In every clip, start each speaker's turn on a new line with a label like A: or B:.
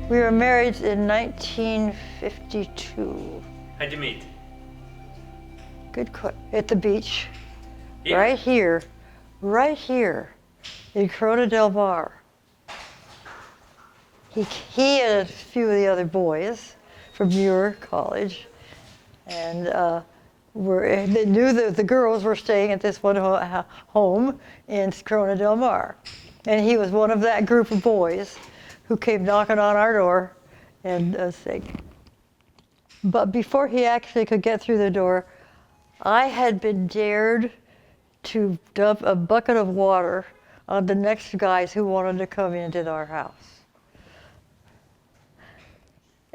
A: We were married in 1952.
B: How'd you meet?
A: At the beach.
B: Here?
A: Right here in Corona del Mar. He and a few of the other boys from Muir College, and they knew that the girls were staying at this one home in Corona del Mar. And he was one of that group of boys who came knocking on our door and saying, but before he actually could get through the door, I had been dared to dump a bucket of water on the next guys who wanted to come into our house.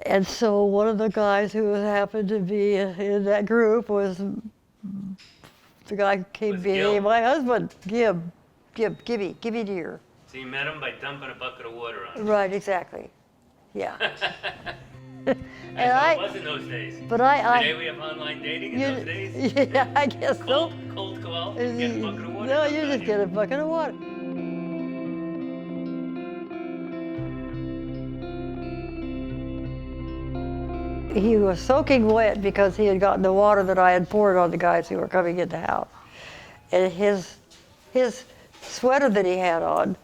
A: And so one of the guys who happened to be in that group was the guy who became my husband, Gibby dear.
B: So you met him by dumping a bucket of water on him?
A: Right, exactly. Yeah.
B: And it was in those days.
A: But
B: Today we have online dating in those days?
A: Yeah, I guess so.
B: Cold call, get a bucket of water.
A: No, you just get a bucket of water. He was soaking wet because he had gotten the water that I had poured on the guys who were coming in the house. And his sweater that he had on,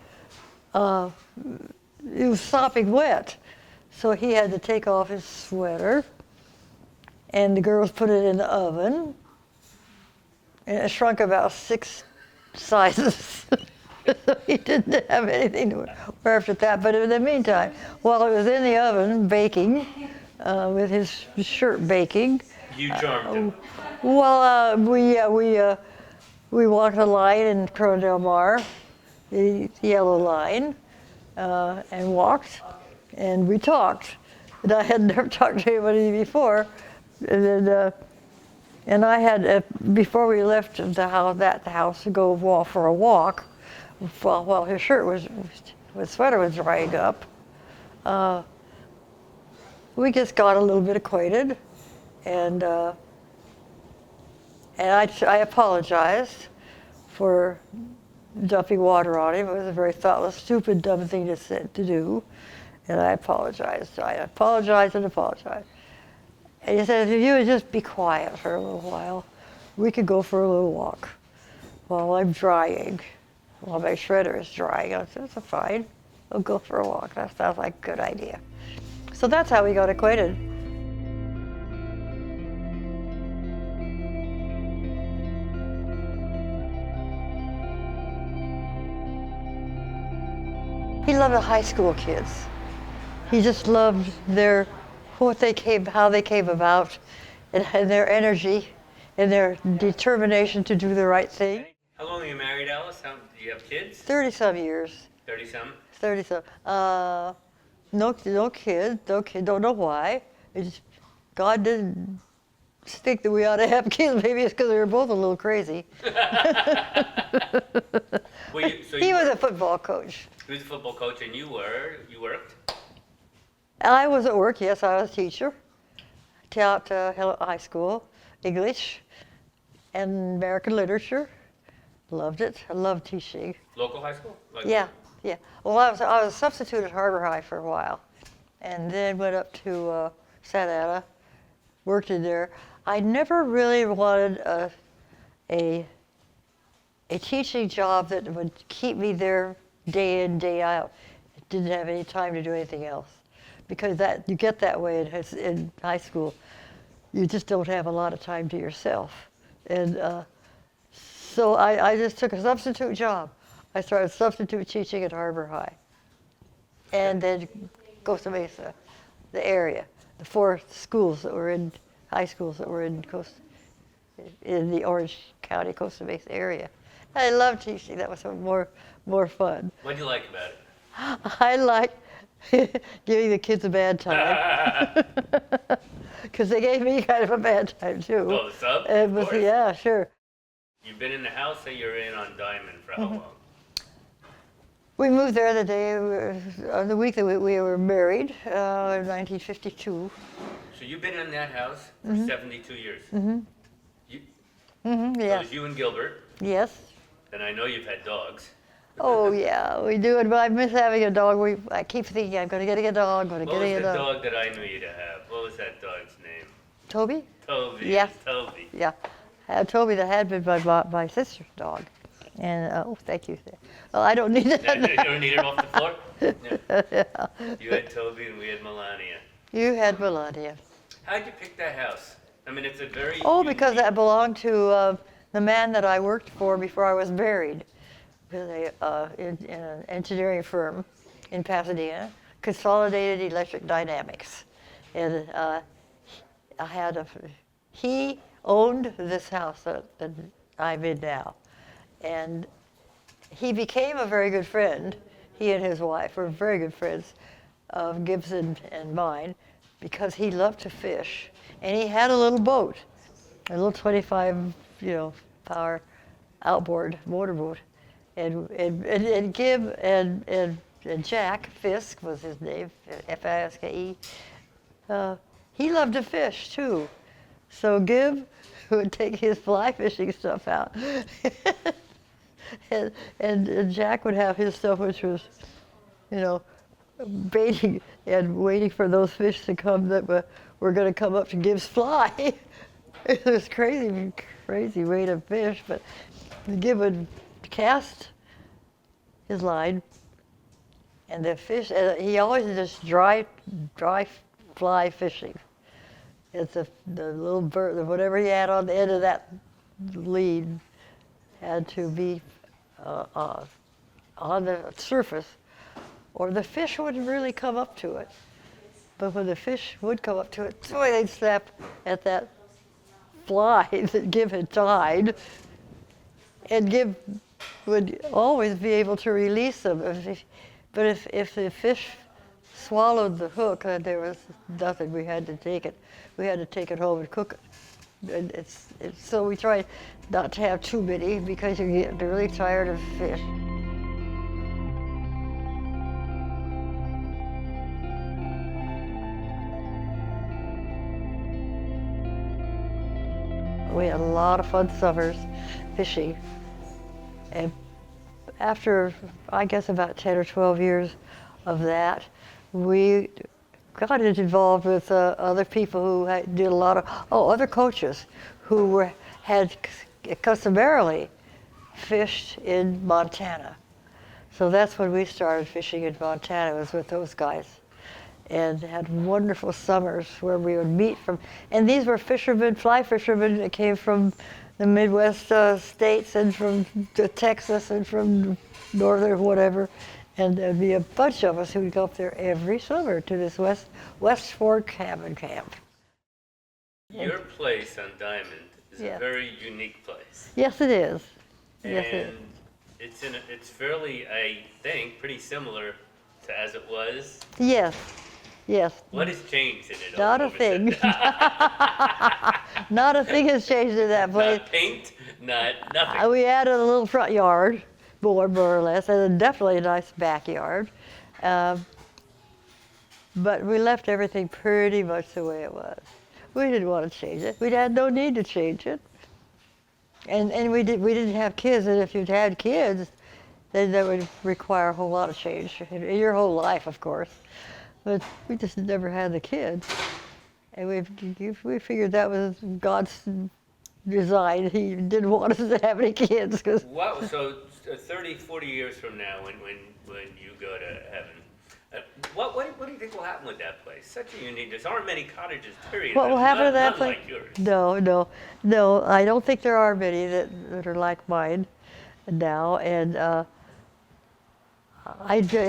A: it was sopping wet. So he had to take off his sweater, and the girls put it in the oven, and it shrunk about 6 sizes. So he didn't have anything to wear after that. But in the meantime, while it was in the oven baking, with his shirt baking,
B: you charmed him.
A: Well, we walked the line in Corona del Mar, the yellow line, and walked. And we talked, and I had never talked to anybody before. And I had, before we left the house to go for a walk, while his sweater was drying up, we just got a little bit acquainted, and I apologized for dumping water on him. It was a very thoughtless, stupid, dumb thing to do. And I apologized. I apologized and apologized. And he said, if you would just be quiet for a little while, we could go for a little walk while I'm drying, while my shredder is drying. I said, that's fine. We'll go for a walk. That sounds like a good idea. So that's how we got acquainted. He loved the high school kids. He just loved how they came about, and their energy, and their determination to do the right thing.
B: How long are you married, Alice? Do you have kids?
A: 30-some years.
B: 30-some?
A: 30-some. No kids. Don't know why. God didn't think that we ought to have kids. Maybe it's because we were both a little crazy. He was a football coach.
B: He was a football coach, and you worked?
A: I was at work, yes. I was a teacher. Taught high school, English, and American literature. Loved it. I loved teaching.
B: Local high school?
A: Yeah. Well, I was a substitute at Harbor High for a while, and then went up to Santa Ana, worked in there. I never really wanted a teaching job that would keep me there day in, day out. I didn't have any time to do anything else, because you get that way in high school. You just don't have a lot of time to yourself, and so I just took a substitute job. I started substitute teaching at Harbor High, and then Costa Mesa, the area, the 4 schools that were in high schools that were in the Orange County, Costa Mesa area. I loved teaching. That was more fun.
B: What do you like about it?
A: I liked giving the kids a bad time, because they gave me kind of a bad time too.
B: Oh, the sub? Of course.
A: Yeah, sure.
B: You've been in the house that you're in on Diamond for how long?
A: We moved there the week that we were married, in 1952.
B: So you've been in that house for 72 years?
A: Yeah.
B: So it was you and Gilbert.
A: Yes.
B: And I know you've had dogs.
A: Oh yeah, we do it. But I miss having a dog. I keep thinking I'm going to get a dog.
B: What was the dog that I knew you to have? What was that dog's name?
A: Toby?
B: Toby.
A: Yes.
B: Toby.
A: Yeah, I had Toby that had been my sister's dog. And oh, thank you. Well, I don't need
B: You
A: that.
B: don't need it off the floor? Yeah.
A: Yeah.
B: You had Toby and we had Melania.
A: You had Melania.
B: How'd you pick that house? I mean, it's a very
A: Oh, because
B: unique-
A: that belonged to the man that I worked for before I was married. In an engineering firm in Pasadena, Consolidated Electric Dynamics. And he owned this house that I'm in now. And he became a very good friend. He and his wife were very good friends of Gibson and mine because he loved to fish. And he had a little boat, a little 25, power outboard motorboat. And Gib and Jack Fisk was his name, Fiske. He loved to fish too. So Gib would take his fly fishing stuff out. and Jack would have his stuff, which was, baiting and waiting for those fish to come that were going to come up to Gib's fly. It was crazy way to fish, but Gib would cast his line, and the fish. He always just dry fly fishing. It's the little bird, whatever he had on the end of that lead, had to be on the surface, or the fish wouldn't really come up to it. But when the fish would come up to it, boy, they'd snap at that fly that Gib had tied, and Gib would always be able to release them. But if the fish swallowed the hook, there was nothing. We had to take it. We had to take it home and cook it. And so we tried not to have too many because you get really tired of fish. We had a lot of fun summers fishing. And after, I guess, about 10 or 12 years of that, we got involved with other people who did a lot of, other coaches who had customarily fished in Montana. So that's when we started fishing in Montana, was with those guys. And had wonderful summers where we would meet and these were fishermen, fly fishermen that came from the Midwest states and from Texas and from northern whatever. And there'd be a bunch of us who would go up there every summer to this West Fork cabin camp.
B: Your place on Diamond is
A: Yeah.
B: a very unique place.
A: Yes, it is. Yes, it
B: And
A: is.
B: it's fairly, I think, pretty similar to as it was.
A: Yes, yes.
B: What has changed in it?
A: Not
B: all
A: a
B: of
A: thing.
B: sudden?
A: Not a thing has changed in that place.
B: Not paint, nothing.
A: We added a little front yard, more or less, and definitely a nice backyard. But we left everything pretty much the way it was. We didn't want to change it. We had no need to change it. And we didn't have kids, and if you'd had kids, then that would require a whole lot of change in your whole life, of course. But we just never had the kids. And we figured that was God's design. He didn't want us to have any kids.
B: Wow, so 30, 40 years from now, when you go to heaven, what do you think will happen with that place? Such a unique. There aren't many cottages, period.
A: What will happen to that
B: none
A: place?
B: like yours.
A: No. I don't think there are many that are like mine now. And I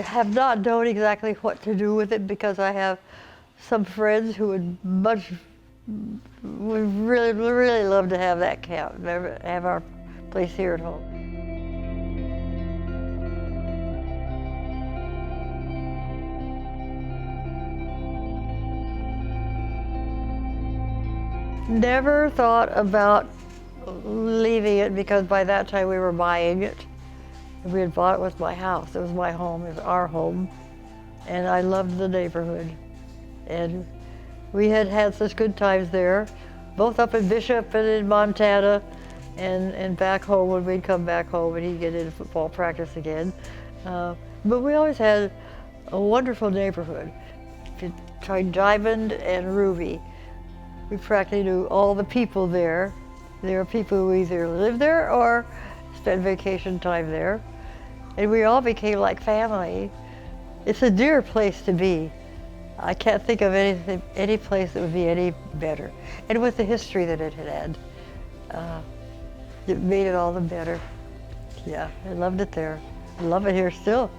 A: have not known exactly what to do with it because I have some friends who would really love to have that camp, have our place here at home. Never thought about leaving it because by that time we were buying it. We had bought it with my house. It was my home, it was our home. And I loved the neighborhood. And we had had such good times there, both up in Bishop and in Montana. and back home when we'd come back home and he'd get into football practice again. But we always had a wonderful neighborhood. Between Diamond and Ruby, we practically knew all the people there. There are people who either live there or spend vacation time there. And we all became like family. It's a dear place to be. I can't think of any place that would be any better. And with the history that it had, it made it all the better. Yeah, I loved it there. I love it here still.